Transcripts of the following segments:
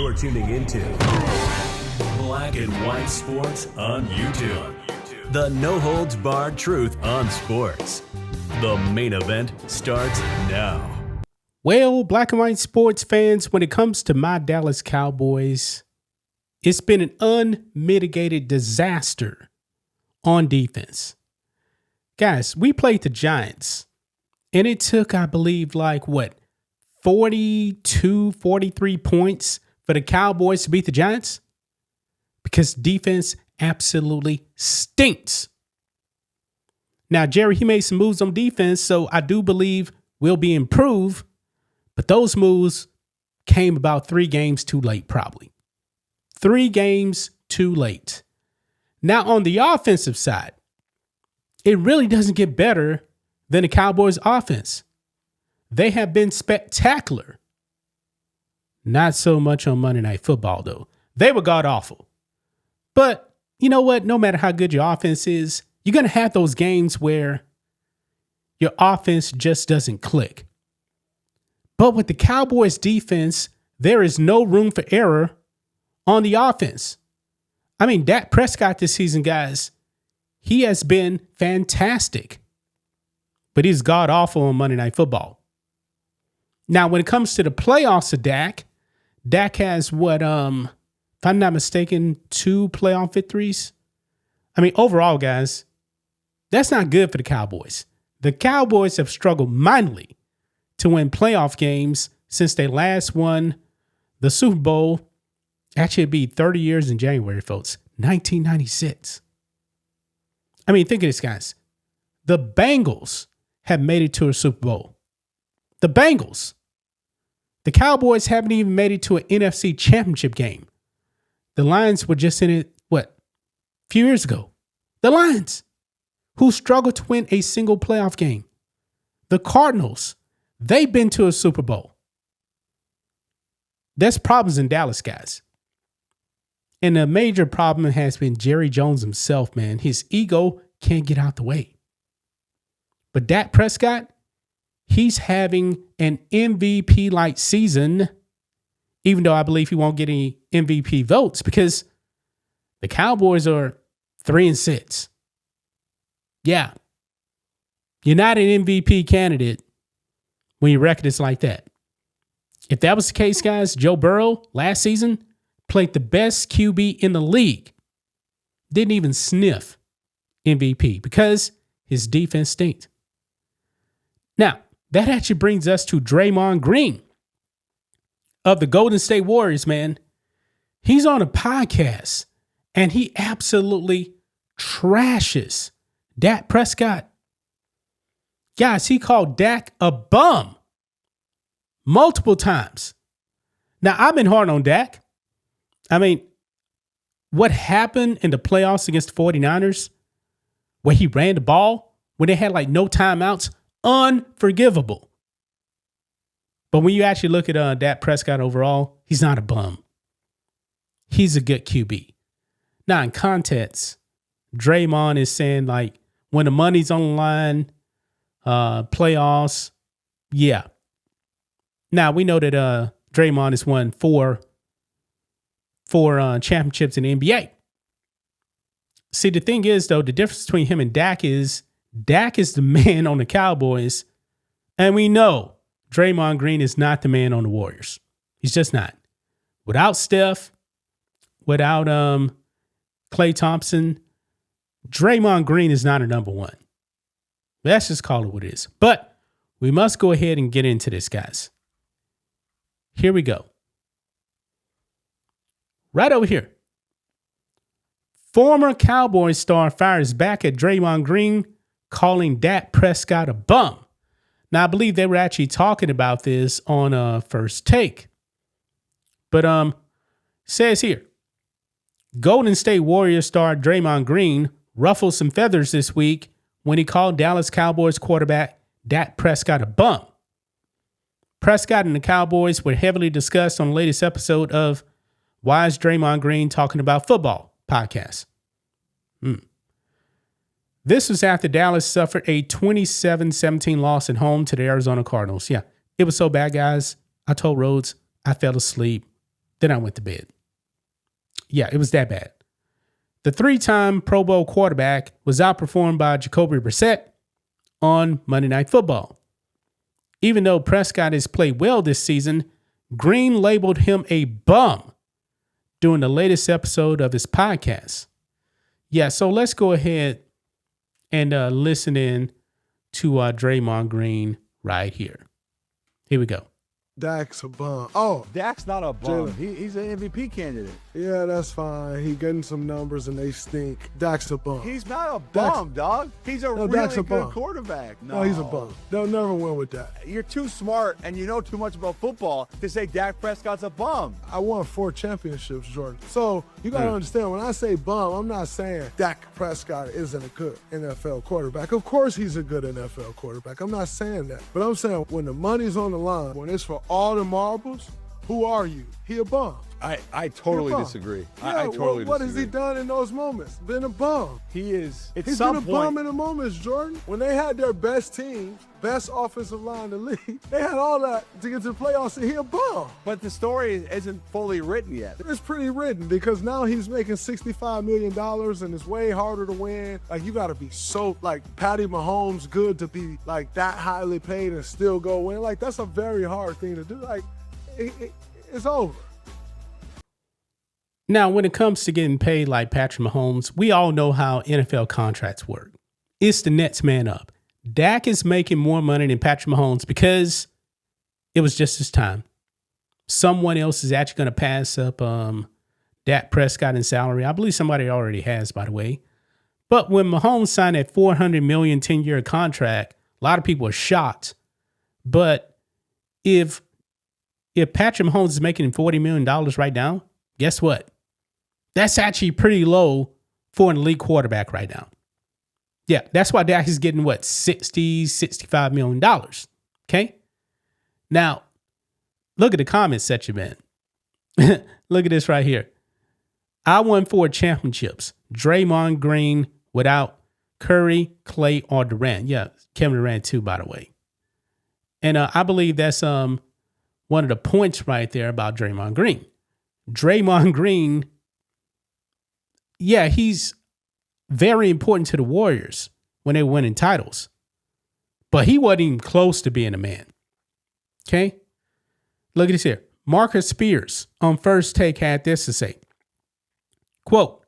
You're tuning into Black and White Sports on YouTube. The no-holds-barred truth on sports. The main event starts now. Well, Black and White Sports fans, when it comes to my Dallas Cowboys, it's been an unmitigated disaster on defense. Guys, we played the Giants, and it took, I believe, 42, 43 points for the Cowboys to beat the Giants? Because defense absolutely stinks. Now, Jerry, he made some moves on defense, so I do believe we'll be improved. But those moves came about 3 games too late, probably. 3 games too late. Now, on the offensive side, it really doesn't get better than the Cowboys' offense. They have been spectacular. Not so much on Monday Night Football, though. They were god-awful. But you know what? No matter how good your offense is, you're going to have those games where your offense just doesn't click. But with the Cowboys' defense, there is no room for error on the offense. I mean, Dak Prescott this season, guys, he has been fantastic. But he's god-awful on Monday Night Football. Now, when it comes to the playoffs of Dak has if I'm not mistaken, 2 playoff victories. I mean, overall, guys, that's not good for the Cowboys. The Cowboys have struggled mightily to win playoff games since they last won the Super Bowl. Actually, it'd be 30 years in January, folks. 1996. I mean, think of this, guys. The Bengals have made it to a Super Bowl. The Bengals. The Cowboys haven't even made it to an NFC championship game. The Lions were just in it, a few years ago. The Lions, who struggled to win a single playoff game. The Cardinals, they've been to a Super Bowl. There's problems in Dallas, guys. And the major problem has been Jerry Jones himself, man. His ego can't get out the way. But Dak Prescott, he's having an MVP-like season, even though I believe he won't get any MVP votes because the Cowboys are 3-6. Yeah. You're not an MVP candidate when your record is like that. If that was the case, guys, Joe Burrow last season played the best QB in the league. Didn't even sniff MVP because his defense stinks. Now, that actually brings us to Draymond Green of the Golden State Warriors, man. He's on a podcast and he absolutely trashes Dak Prescott. Guys, he called Dak a bum multiple times. Now, I've been hard on Dak. I mean, what happened in the playoffs against the 49ers where he ran the ball when they had no timeouts? Unforgivable. But when you actually look at Dak Prescott overall, he's not a bum. He's a good QB. Now, in context, Draymond is saying when the money's on the line, playoffs, yeah. Now, we know that Draymond has won four championships in the NBA. See, the thing is, though, the difference between him and Dak is the man on the Cowboys, and we know Draymond Green is not the man on the Warriors. He's just not. Without Steph, without Klay Thompson, Draymond Green is not a number 1. Let's just call it what it is. But we must go ahead and get into this, guys. Here we go. Right over here. Former Cowboys star fires back at Draymond Green, calling Dak Prescott a bum. Now, I believe they were actually talking about this on First Take. But says here, Golden State Warriors star Draymond Green ruffled some feathers this week when he called Dallas Cowboys quarterback Dak Prescott a bum. Prescott and the Cowboys were heavily discussed on the latest episode of Why is Draymond Green Talking About Football podcast. This was after Dallas suffered a 27-17 loss at home to the Arizona Cardinals. Yeah, it was so bad, guys. I told Rhodes I fell asleep Then I went to bed. Yeah, it was that bad. The 3-time Pro Bowl quarterback was outperformed by Jacoby Brissett on Monday Night Football. Even though Prescott has played well this season, Green labeled him a bum during the latest episode of his podcast. Yeah, so let's go ahead and listen in to Draymond Green right here. Here we go. Dak's a bum. Oh, Dak's not a bum. He's an MVP candidate. yeah, that's fine. He getting some numbers and they stink. Dak's a bum. He's not a bum, dog. He's a No, really Dak's a good bum. quarterback. No, he's a bum. They'll never win with that. You're too smart and you know too much about football to say Dak Prescott's a bum. I won 4 championships, Jordan. So you got to understand, when I say bum, I'm not saying Dak Prescott isn't a good NFL quarterback. Of course he's a good NFL quarterback. I'm not saying that. But I'm saying when the money's on the line, when it's for all the marbles, who are you? He a bum. I totally He a bum. disagree. Yeah, I totally what disagree. has he done in those moments? Been a bum. He is. At He's some been a bum point, in the moments, Jordan. When they had their best team, best offensive line in the league, they had all that to get to the playoffs, and he a bum. but the story isn't fully written yet. It's pretty written because now he's making $65 million and it's way harder to win. Like, you got to be so, like, Patty Mahomes good to be, like, that highly paid and still go win. Like, that's a very hard thing to do. Like, it's over. Now, when it comes to getting paid like Patrick Mahomes, we all know how NFL contracts work. It's the next man up. Dak is making more money than Patrick Mahomes because it was just his time. Someone else is actually going to pass up Dak Prescott in salary. I believe somebody already has, by the way. But when Mahomes signed that $400 million 10-year contract, a lot of people are shocked. But if Patrick Mahomes is making $40 million right now, guess what? That's actually pretty low for an elite quarterback right now. Yeah, that's why Dak is getting what, $65 million. Okay? Now, look at the comment section, man. Look at this right here. I won 4 championships. Draymond Green without Curry, Clay, or Durant. Yeah, Kevin Durant too, by the way. And I believe that's one of the points right there about Draymond Green. Draymond Green, yeah, he's very important to the Warriors when they were winning titles. But he wasn't even close to being a man. Okay? Look at this here. Marcus Spears on First Take had this to say. Quote,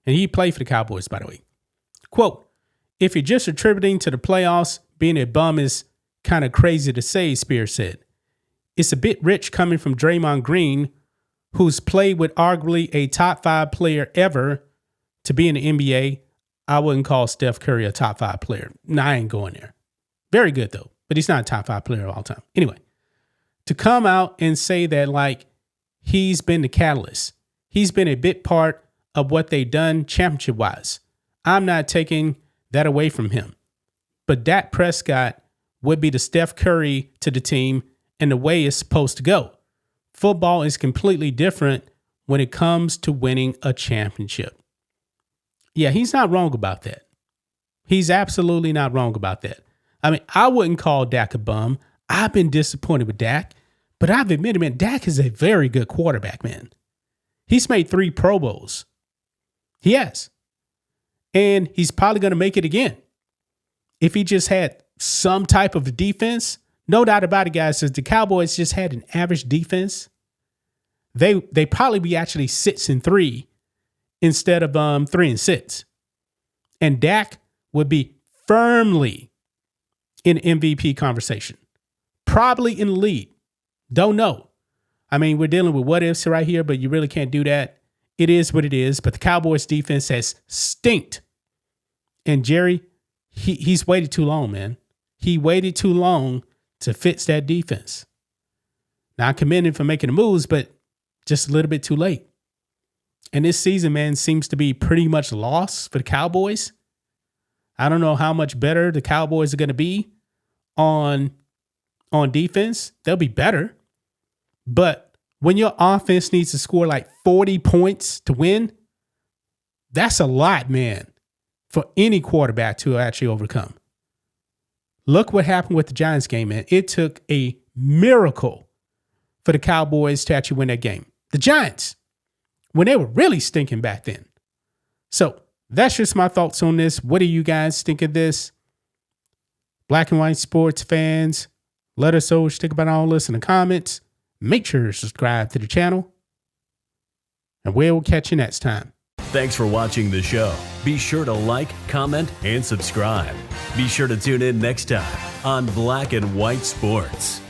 and he played for the Cowboys, by the way. Quote, if you're just attributing to the playoffs, being a bum is kind of crazy to say, Spears said. It's a bit rich coming from Draymond Green, who's played with arguably a top 5 player ever to be in the NBA. I wouldn't call Steph Curry a top 5 player. No, I ain't going there. Very good, though, but he's not a top 5 player of all time. Anyway, to come out and say that, like, he's been the catalyst, he's been a big part of what they've done championship-wise. I'm not taking that away from him. But Dak Prescott would be the Steph Curry to the team and the way it's supposed to go. Football is completely different when it comes to winning a championship. Yeah, he's not wrong about that. He's absolutely not wrong about that. I mean, I wouldn't call Dak a bum. I've been disappointed with Dak, but I've admitted, man, Dak is a very good quarterback, man. He's made 3 Pro Bowls. He has. And he's probably going to make it again. If he just had some type of defense, no doubt about it, guys, if the Cowboys just had an average defense, they probably be actually 6-3 instead of 3-6. And Dak would be firmly in MVP conversation. Probably in the lead. Don't know. I mean, we're dealing with what ifs right here, but you really can't do that. It is what it is. But the Cowboys defense has stinked. And Jerry, he's waited too long, man. He waited too long to fix that defense. Now, I commend him for making the moves, but just a little bit too late. And this season, man, seems to be pretty much lost for the Cowboys. I don't know how much better the Cowboys are going to be on defense. They'll be better. But when your offense needs to score like 40 points to win, that's a lot, man, for any quarterback to actually overcome. Look what happened with the Giants game, man. It took a miracle for the Cowboys to actually win that game. The Giants, when they were really stinking back then. So that's just my thoughts on this. What do you guys think of this? Black and white sports fans, let us know what you think about all this in the comments. Make sure to subscribe to the channel. And we'll catch you next time. Thanks for watching the show. Be sure to like, comment, and subscribe. Be sure to tune in next time on Black and White Sports.